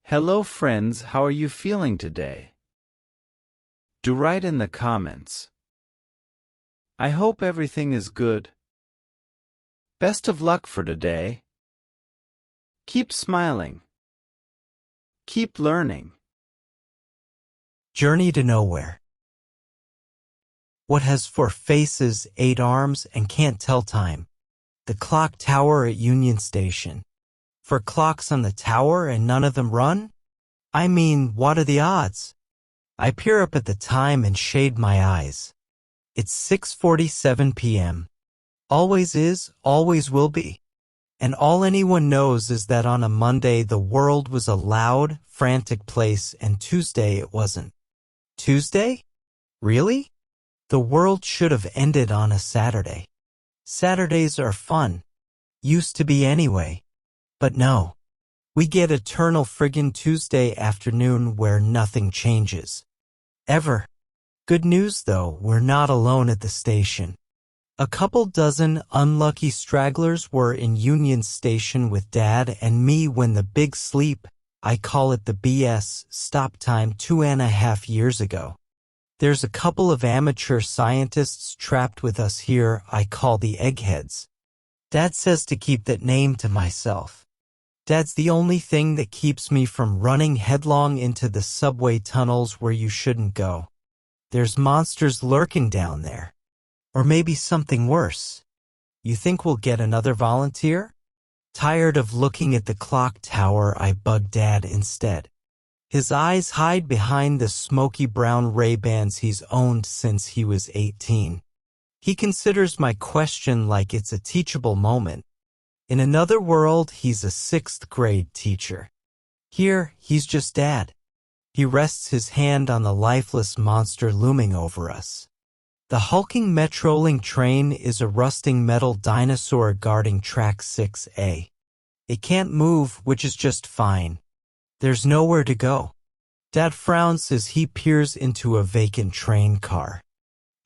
Hello friends, how are you feeling today? Do write in the comments. I hope everything is good. Best of luck for today. Keep smiling. Keep learning. Journey to Nowhere. What has 4 faces, 8 arms, and can't tell time? The clock tower at Union Station. 4 clocks on the tower and none of them run? I mean, what are the odds? I peer up at the time and shade my eyes. It's 6:47 p.m. Always is, always will be. And all anyone knows is that on a Monday the world was a loud, frantic place and Tuesday it wasn't. Tuesday? Really? The world should have ended on a Saturday. Saturdays are fun. Used to be anyway. But no. We get eternal friggin' Tuesday afternoon where nothing changes. Ever. Good news though, we're not alone at the station. A couple dozen unlucky stragglers were in Union Station with Dad and me when the big sleep, I call it the BS, stop time 2.5 years ago. There's a couple of amateur scientists trapped with us here I call the eggheads. Dad says to keep that name to myself. Dad's the only thing that keeps me from running headlong into the subway tunnels where you shouldn't go. There's monsters lurking down there. Or maybe something worse. You think we'll get another volunteer? Tired of looking at the clock tower, I bug Dad instead. His eyes hide behind the smoky brown Ray-Bans he's owned since he was 18. He considers my question like it's a teachable moment. In another world, he's a 6th grade teacher. Here, he's just Dad. He rests his hand on the lifeless monster looming over us. The hulking Metrolink train is a rusting metal dinosaur guarding track 6A. It can't move, which is just fine. There's nowhere to go. Dad frowns as he peers into a vacant train car.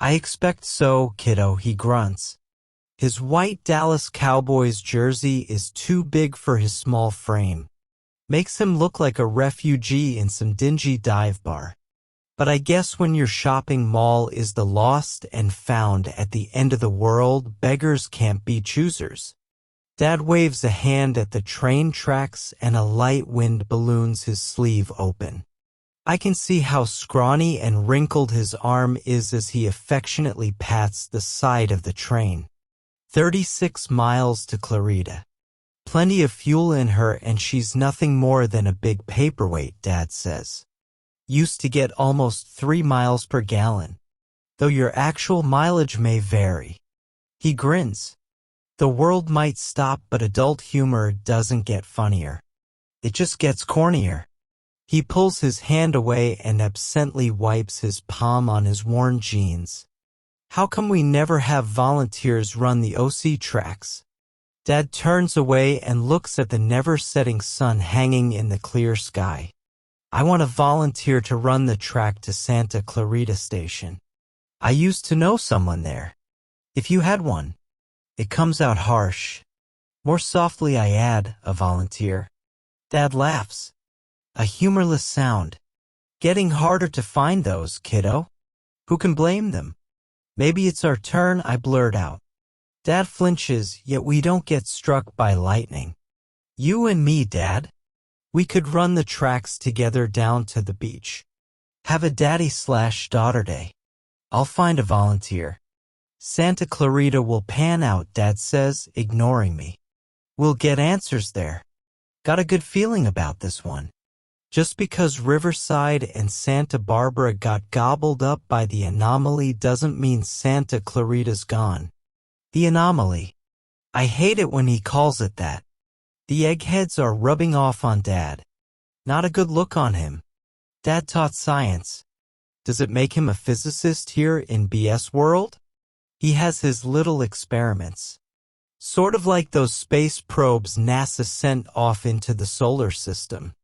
I expect so, kiddo, he grunts. His white Dallas Cowboys jersey is too big for his small frame. Makes him look like a refugee in some dingy dive bar. But I guess when your shopping mall is the lost and found at the end of the world, beggars can't be choosers. Dad waves a hand at the train tracks and a light wind balloons his sleeve open. I can see how scrawny and wrinkled his arm is as he affectionately pats the side of the train. 36 miles to Clarita. Plenty of fuel in her and she's nothing more than a big paperweight, Dad says. Used to get almost 3 miles per gallon, though your actual mileage may vary. He grins. The world might stop, but adult humor doesn't get funnier. It just gets cornier. He pulls his hand away and absently wipes his palm on his worn jeans. How come we never have volunteers run the OC tracks? Dad turns away and looks at the never-setting sun hanging in the clear sky. I want to volunteer to run the track to Santa Clarita Station. I used to know someone there. If you had one. It comes out harsh. More softly I add, a volunteer. Dad laughs. A humorless sound. Getting harder to find those, kiddo. Who can blame them? Maybe it's our turn, I blurt out. Dad flinches, yet we don't get struck by lightning. You and me, Dad. We could run the tracks together down to the beach. Have a daddy/daughter day. I'll find a volunteer. Santa Clarita will pan out, Dad says, ignoring me. We'll get answers there. Got a good feeling about this one. Just because Riverside and Santa Barbara got gobbled up by the anomaly doesn't mean Santa Clarita's gone. The anomaly. I hate it when he calls it that. The eggheads are rubbing off on Dad. Not a good look on him. Dad taught science. Does it make him a physicist here in BS world? He has his little experiments. Sort of like those space probes NASA sent off into the solar system.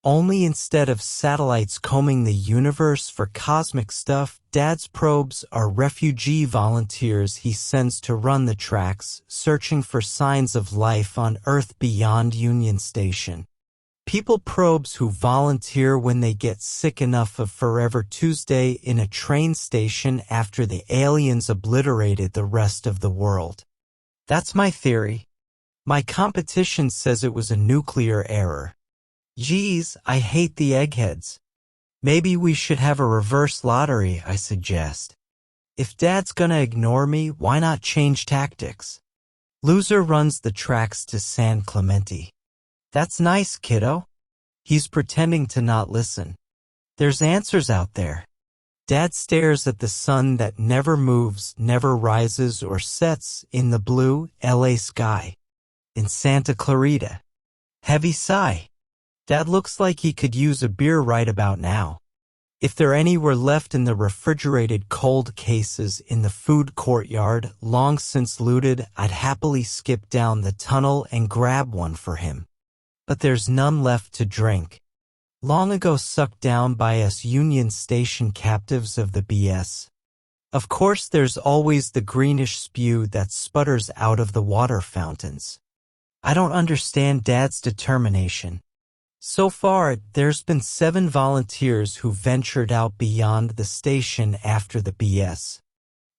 Only instead of satellites combing the universe for cosmic stuff, Dad's probes are refugee volunteers he sends to run the tracks, searching for signs of life on Earth beyond Union Station. People probes who volunteer when they get sick enough of Forever Tuesday in a train station after the aliens obliterated the rest of the world. That's my theory. My competition says it was a nuclear error. Geez, I hate the eggheads. Maybe we should have a reverse lottery, I suggest. If Dad's gonna ignore me, why not change tactics? Loser runs the tracks to San Clemente. That's nice, kiddo. He's pretending to not listen. There's answers out there. Dad stares at the sun that never moves, never rises or sets in the blue LA sky. In Santa Clarita. Heavy sigh. Dad looks like he could use a beer right about now. If there any were left in the refrigerated cold cases in the food courtyard, long since looted, I'd happily skip down the tunnel and grab one for him. But there's none left to drink. Long ago sucked down by us Union Station captives of the BS. Of course there's always the greenish spew that sputters out of the water fountains. I don't understand Dad's determination. So far, there's been 7 volunteers who ventured out beyond the station after the BS.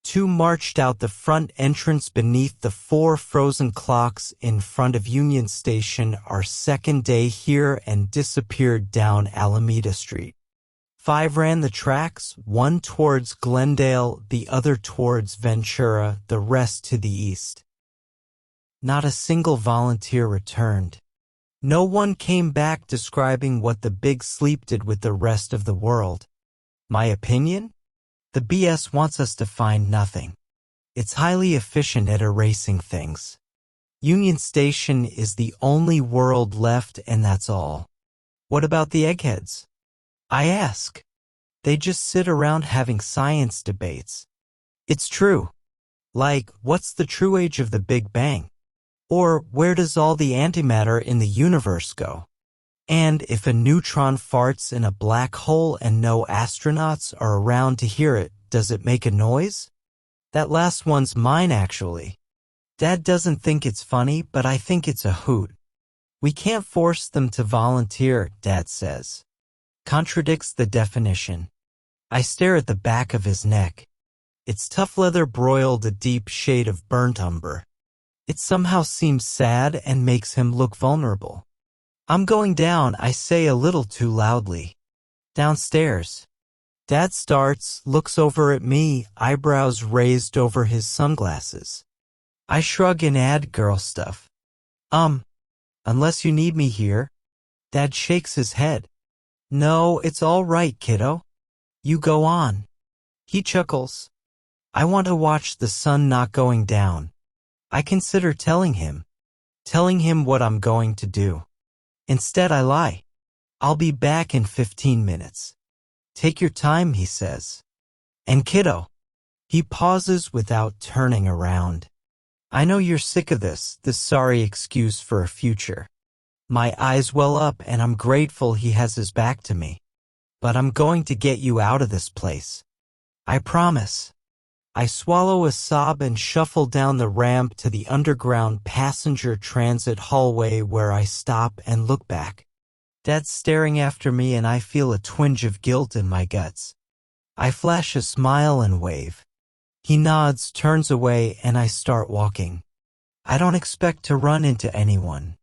2 marched out the front entrance beneath the 4 frozen clocks in front of Union Station our second day here and disappeared down Alameda Street. 5 ran the tracks, 1 towards Glendale, the other towards Ventura, the rest to the east. Not a single volunteer returned. No one came back describing what the big sleep did with the rest of the world. My opinion? The BS wants us to find nothing. It's highly efficient at erasing things. Union Station is the only world left and that's all. What about the eggheads? I ask. They just sit around having science debates. It's true. Like, what's the true age of the Big Bang? Or where does all the antimatter in the universe go? And if a neutron farts in a black hole and no astronauts are around to hear it, does it make a noise? That last one's mine, actually. Dad doesn't think it's funny, but I think it's a hoot. We can't force them to volunteer, Dad says. Contradicts the definition. I stare at the back of his neck. It's tough leather broiled a deep shade of burnt umber. It somehow seems sad and makes him look vulnerable. I'm going down, I say a little too loudly. Downstairs. Dad starts, looks over at me, eyebrows raised over his sunglasses. I shrug and add girl stuff. Unless you need me here. Dad shakes his head. No, it's all right, kiddo. You go on. He chuckles. I want to watch the sun not going down. I consider telling him what I'm going to do. Instead, I lie. I'll be back in 15 minutes. Take your time, he says. And kiddo. He pauses without turning around. I know you're sick of this sorry excuse for a future. My eyes well up and I'm grateful he has his back to me. But I'm going to get you out of this place. I promise. I swallow a sob and shuffle down the ramp to the underground passenger transit hallway where I stop and look back. Dad's staring after me and I feel a twinge of guilt in my guts. I flash a smile and wave. He nods, turns away, and I start walking. I don't expect to run into anyone.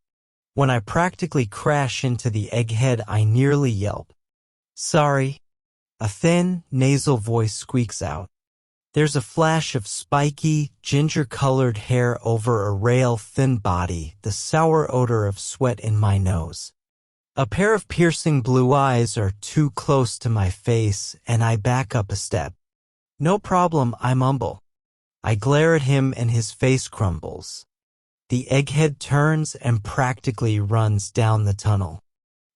When I practically crash into the egghead, I nearly yelp. Sorry. A thin, nasal voice squeaks out. There's a flash of spiky, ginger-colored hair over a rail-thin body, the sour odor of sweat in my nose. A pair of piercing blue eyes are too close to my face, and I back up a step. No problem, I mumble. I glare at him and his face crumbles. The egghead turns and practically runs down the tunnel.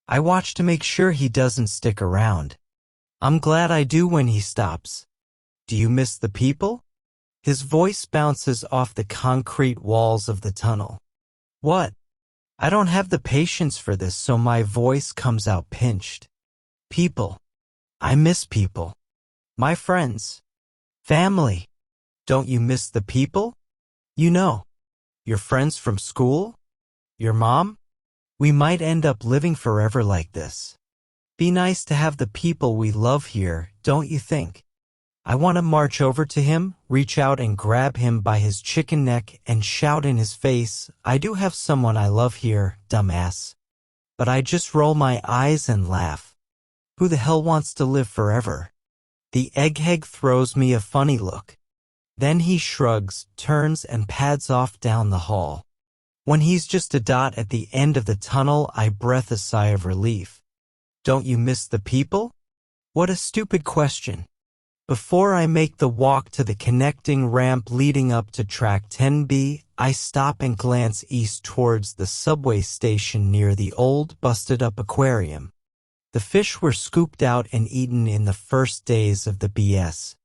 I watch to make sure he doesn't stick around. I'm glad I do when he stops. Do you miss the people? His voice bounces off the concrete walls of the tunnel. What? I don't have the patience for this, so my voice comes out pinched. People. I miss people. My friends. Family. Don't you miss the people? You know. Your friends from school? Your mom? We might end up living forever like this. Be nice to have the people we love here, don't you think? I want to march over to him, reach out and grab him by his chicken neck and shout in his face, I do have someone I love here, dumbass. But I just roll my eyes and laugh. Who the hell wants to live forever? The egghead throws me a funny look. Then he shrugs, turns and pads off down the hall. When he's just a dot at the end of the tunnel, I breathe a sigh of relief. Don't you miss the people? What a stupid question. Before I make the walk to the connecting ramp leading up to track 10B, I stop and glance east towards the subway station near the old, busted-up aquarium. The fish were scooped out and eaten in the first days of the BS.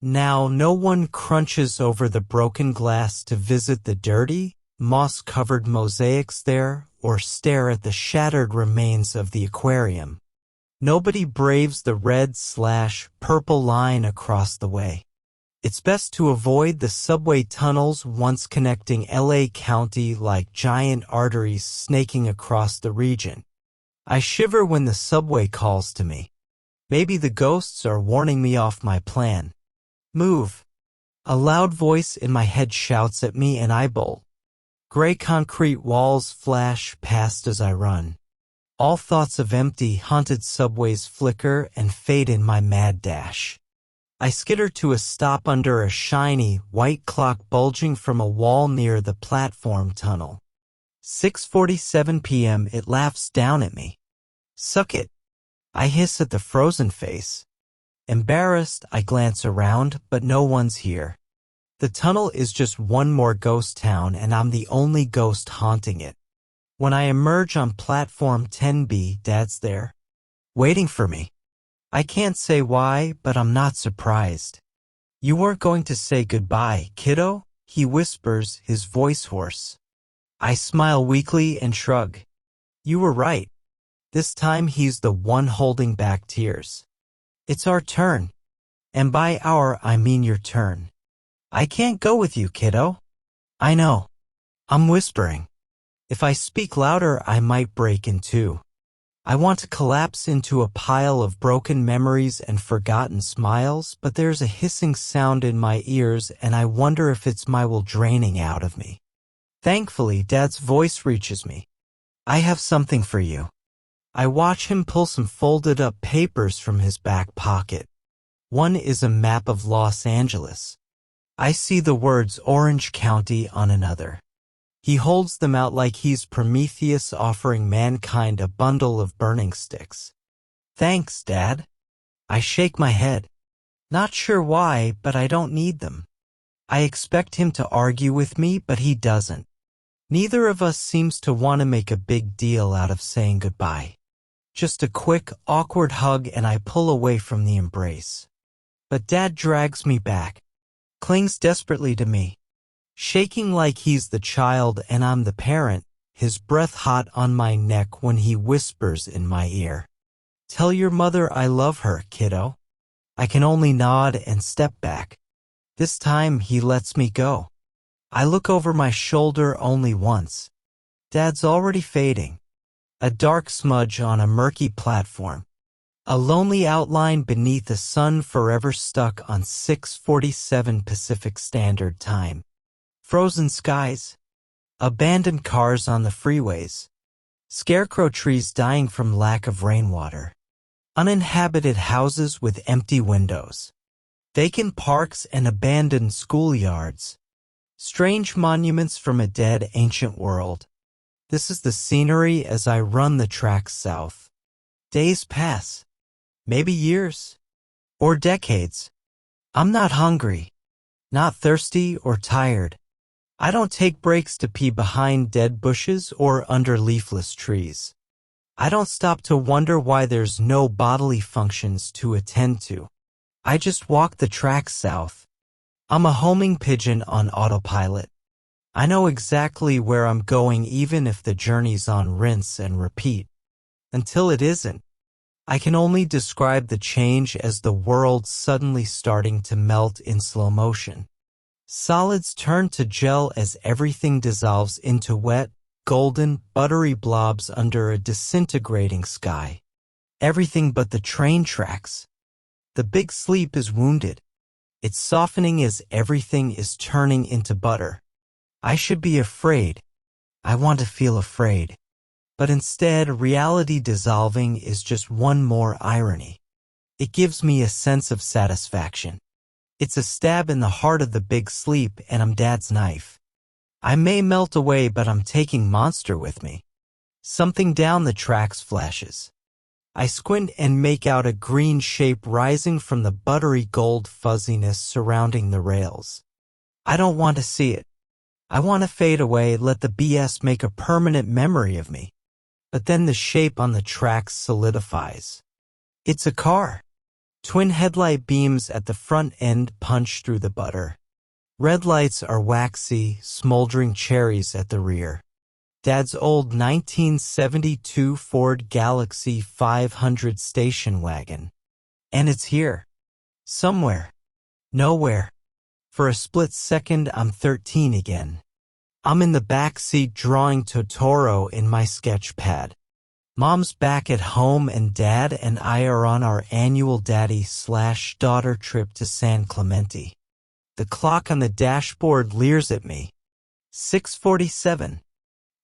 Now no one crunches over the broken glass to visit the dirty, moss-covered mosaics there or stare at the shattered remains of the aquarium. Nobody braves the red/purple line across the way. It's best to avoid the subway tunnels once connecting LA County like giant arteries snaking across the region. I shiver when the subway calls to me. Maybe the ghosts are warning me off my plan. Move. A loud voice in my head shouts at me and I bolt. Gray concrete walls flash past as I run. All thoughts of empty, haunted subways flicker and fade in my mad dash. I skitter to a stop under a shiny, white clock bulging from a wall near the platform tunnel. 6:47 p.m. It laughs down at me. Suck it. I hiss at the frozen face. Embarrassed, I glance around, but no one's here. The tunnel is just one more ghost town and I'm the only ghost haunting it. When I emerge on platform 10B, Dad's there, waiting for me. I can't say why, but I'm not surprised. You weren't going to say goodbye, kiddo? He whispers, his voice hoarse. I smile weakly and shrug. You were right. This time he's the one holding back tears. It's our turn. And by our, I mean your turn. I can't go with you, kiddo. I know. I'm whispering. If I speak louder, I might break in two. I want to collapse into a pile of broken memories and forgotten smiles, but there's a hissing sound in my ears and I wonder if it's my will draining out of me. Thankfully, Dad's voice reaches me. I have something for you. I watch him pull some folded up papers from his back pocket. One is a map of Los Angeles. I see the words Orange County on another. He holds them out like he's Prometheus offering mankind a bundle of burning sticks. Thanks, Dad. I shake my head. Not sure why, but I don't need them. I expect him to argue with me, but he doesn't. Neither of us seems to want to make a big deal out of saying goodbye. Just a quick, awkward hug and I pull away from the embrace. But Dad drags me back, clings desperately to me. Shaking like he's the child and I'm the parent, his breath hot on my neck when he whispers in my ear. Tell your mother I love her, kiddo. I can only nod and step back. This time he lets me go. I look over my shoulder only once. Dad's already fading. A dark smudge on a murky platform. A lonely outline beneath the sun forever stuck on 6:47 Pacific Standard Time. Frozen skies. Abandoned cars on the freeways. Scarecrow trees dying from lack of rainwater. Uninhabited houses with empty windows. Vacant parks and abandoned schoolyards. Strange monuments from a dead ancient world. This is the scenery as I run the tracks south. Days pass. Maybe years. Or decades. I'm not hungry. Not thirsty or tired. I don't take breaks to pee behind dead bushes or under leafless trees. I don't stop to wonder why there's no bodily functions to attend to. I just walk the tracks south. I'm a homing pigeon on autopilot. I know exactly where I'm going even if the journey's on rinse and repeat. Until it isn't. I can only describe the change as the world suddenly starting to melt in slow motion. Solids turn to gel as everything dissolves into wet, golden, buttery blobs under a disintegrating sky. Everything but the train tracks. The big sleep is wounded. It's softening as everything is turning into butter. I should be afraid. I want to feel afraid. But instead, reality dissolving is just one more irony. It gives me a sense of satisfaction. It's a stab in the heart of the big sleep, and I'm Dad's knife. I may melt away, but I'm taking Monster with me. Something down the tracks flashes. I squint and make out a green shape rising from the buttery gold fuzziness surrounding the rails. I don't want to see it. I want to fade away, let the BS make a permanent memory of me. But then the shape on the tracks solidifies. It's a car. Twin headlight beams at the front end punch through the butter. Red lights are waxy, smoldering cherries at the rear. Dad's old 1972 Ford Galaxy 500 station wagon. And it's here. Somewhere. Nowhere. For a split second, I'm 13 again. I'm in the back seat drawing Totoro in my sketch pad. Mom's back at home and Dad and I are on our annual daddy/daughter trip to San Clemente. The clock on the dashboard leers at me. 6:47.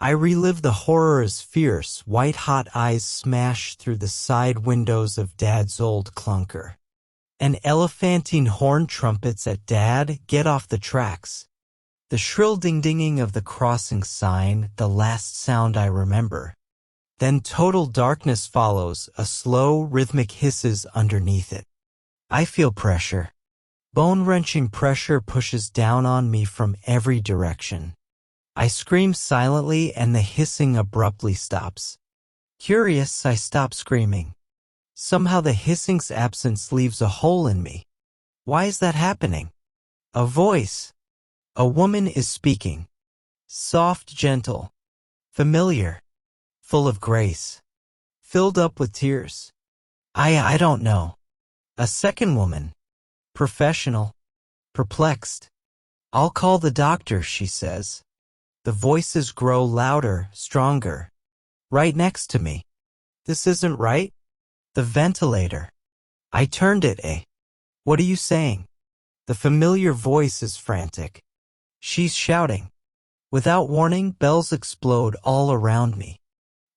I relive the horror as fierce, white-hot eyes smash through the side windows of Dad's old clunker. And elephantine horn trumpets at Dad, get off the tracks. The shrill ding-dinging of the crossing sign, the last sound I remember. Then total darkness follows, a slow, rhythmic hisses underneath it. I feel pressure. Bone-wrenching pressure pushes down on me from every direction. I scream silently and the hissing abruptly stops. Curious, I stop screaming. Somehow the hissing's absence leaves a hole in me. Why is that happening? A voice. A woman is speaking. Soft, gentle. Familiar. Full of grace. Filled up with tears. I don't know. A second woman. Professional. Perplexed. I'll call the doctor, she says. The voices grow louder, stronger. Right next to me. This isn't right. The ventilator. I turned it, eh? What are you saying? The familiar voice is frantic. She's shouting. Without warning, bells explode all around me.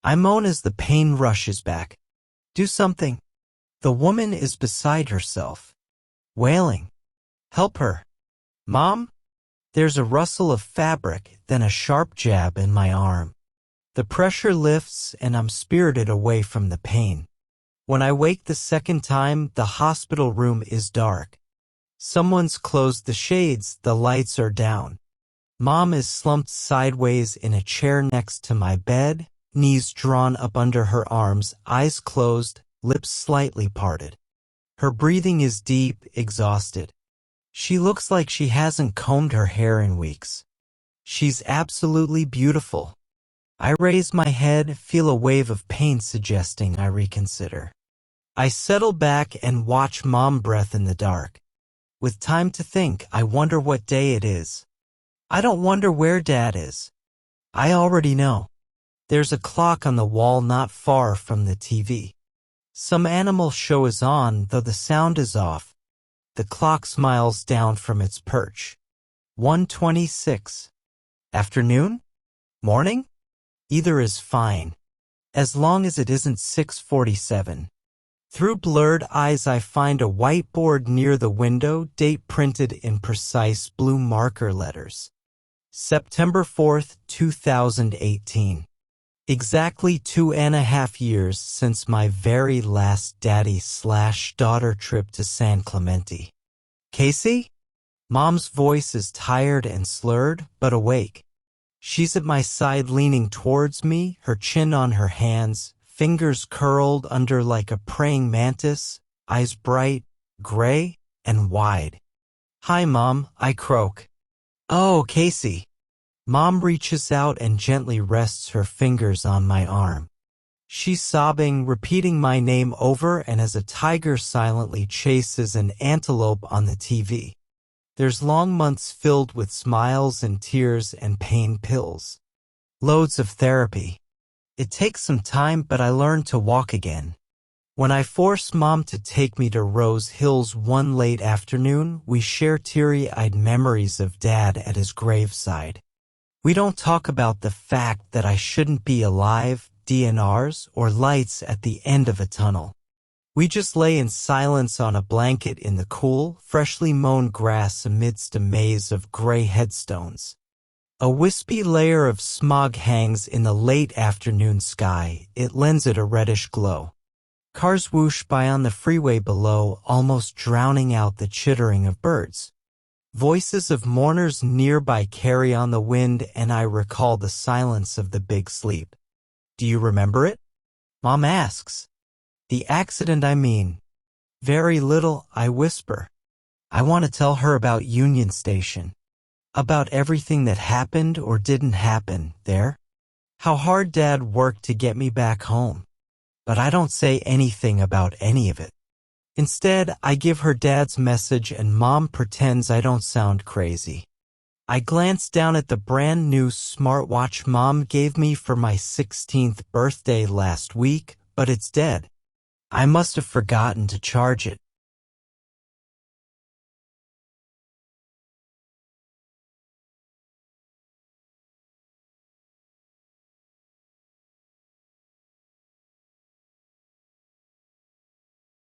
I moan as the pain rushes back. Do something. The woman is beside herself. Wailing. Help her. Mom? There's a rustle of fabric, then a sharp jab in my arm. The pressure lifts and I'm spirited away from the pain. When I wake the second time, the hospital room is dark. Someone's closed the shades, the lights are down. Mom is slumped sideways in a chair next to my bed, knees drawn up under her arms, eyes closed, lips slightly parted. Her breathing is deep, exhausted. She looks like she hasn't combed her hair in weeks. She's absolutely beautiful. I raise my head, feel a wave of pain suggesting I reconsider. I settle back and watch Mom breath in the dark. With time to think, I wonder what day it is. I don't wonder where Dad is. I already know. There's a clock on the wall not far from the TV. Some animal show is on, though the sound is off. The clock smiles down from its perch. 1:26. Afternoon? Morning? Either is fine, as long as it isn't 6:47. Through blurred eyes I find a whiteboard near the window, date printed in precise blue marker letters. September 4th, 2018. Exactly 2.5 years since my very last daddy/daughter trip to San Clemente. Casey? Mom's voice is tired and slurred, but awake. She's at my side leaning towards me, her chin on her hands, fingers curled under like a praying mantis, eyes bright, gray, and wide. Hi, Mom, I croak. Oh, Casey. Mom reaches out and gently rests her fingers on my arm. She's sobbing, repeating my name over and as a tiger silently chases an antelope on the TV. There's long months filled with smiles and tears and pain pills. Loads of therapy. It takes some time, but I learned to walk again. When I forced Mom to take me to Rose Hills one late afternoon, we share teary-eyed memories of Dad at his graveside. We don't talk about the fact that I shouldn't be alive, DNRs, or lights at the end of a tunnel. We just lay in silence on a blanket in the cool, freshly mown grass amidst a maze of gray headstones. A wispy layer of smog hangs in the late afternoon sky. It lends it a reddish glow. Cars whoosh by on the freeway below, almost drowning out the chittering of birds. Voices of mourners nearby carry on the wind, and I recall the silence of the big sleep. Do you remember it? Mom asks. The accident, I mean. Very little, I whisper. I want to tell her about Union Station. About everything that happened or didn't happen there. How hard Dad worked to get me back home. But I don't say anything about any of it. Instead, I give her Dad's message and Mom pretends I don't sound crazy. I glance down at the brand new smartwatch Mom gave me for my 16th birthday last week, but it's dead. I must have forgotten to charge it.